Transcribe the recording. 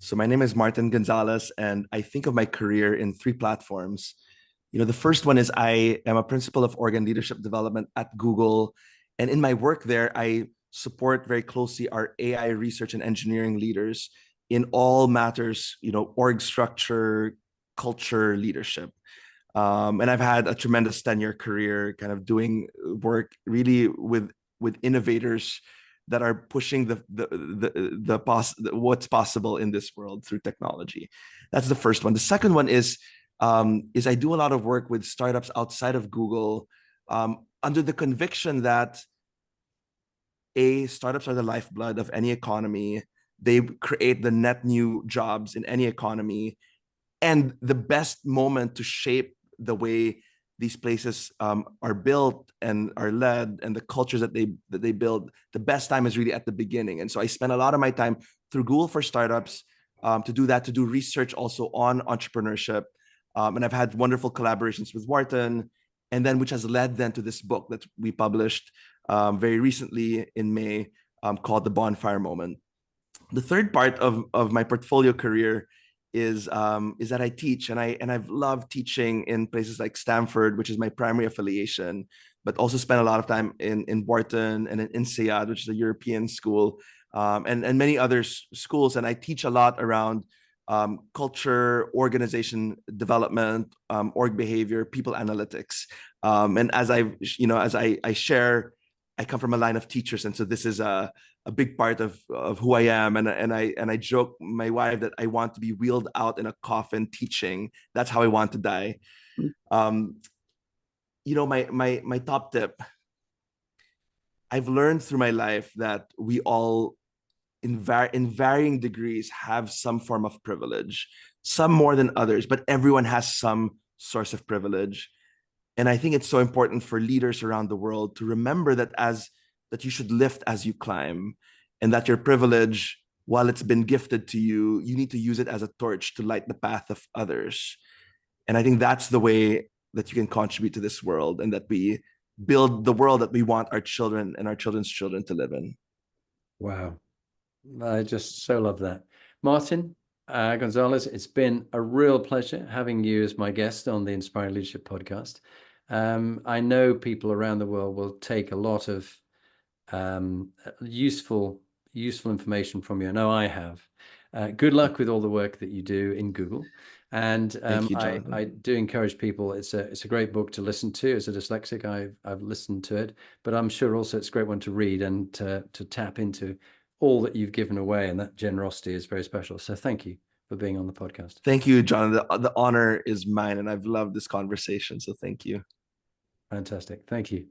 So my name is Martin Gonzalez, and I think of my career in three platforms. The first one is I am a principal of organ leadership development at Google. And in my work there, I support very closely our AI research and engineering leaders in all matters, org structure, culture, leadership. And I've had a tremendous tenure career kind of doing work really with innovators that are pushing what's possible in this world through technology. That's the first one. The second one is I do a lot of work with startups outside of Google, under the conviction that startups are the lifeblood of any economy. They create the net new jobs in any economy, and the best moment to shape the way these places are built and are led, and the cultures that they build, the best time is really at the beginning. And so I spend a lot of my time through Google for Startups, to do that, to do research also on entrepreneurship. And I've had wonderful collaborations with Wharton, and then which has led then to this book that we published very recently in May, called The Bonfire Moment. The third part of my portfolio career is that I teach, and I've loved teaching in places like Stanford, which is my primary affiliation, but also spent a lot of time in Wharton and in INSEAD, which is a European school, and many other schools. And I teach a lot around culture, organization development, org behavior, people analytics. And as I share, I come from a line of teachers, and so this is a big part of who I am. And I joke my wife that I want to be wheeled out in a coffin teaching. That's how I want to die. Um, my top tip. I've learned through my life that we all, in varying degrees, have some form of privilege. Some more than others, but everyone has some source of privilege. And I think it's so important for leaders around the world to remember that you should lift as you climb, and that your privilege, while it's been gifted to you, you need to use it as a torch to light the path of others. And I think that's the way that you can contribute to this world, and that we build the world that we want our children and our children's children to live in. Wow. I just so love that. Martin Gonzalez, it's been a real pleasure having you as my guest on the Inspiring Leadership podcast. I know people around the world will take a lot of useful information from you. I know I have. Good luck with all the work that you do in Google. And Thank you, I Jonathan. do encourage people. It's a great book to listen to. As a dyslexic, I've listened to it, but I'm sure also it's a great one to read and to tap into all that you've given away. And that generosity is very special. So thank you for being on the podcast. Thank you, John. The honor is mine, and I've loved this conversation. So thank you. Fantastic. Thank you.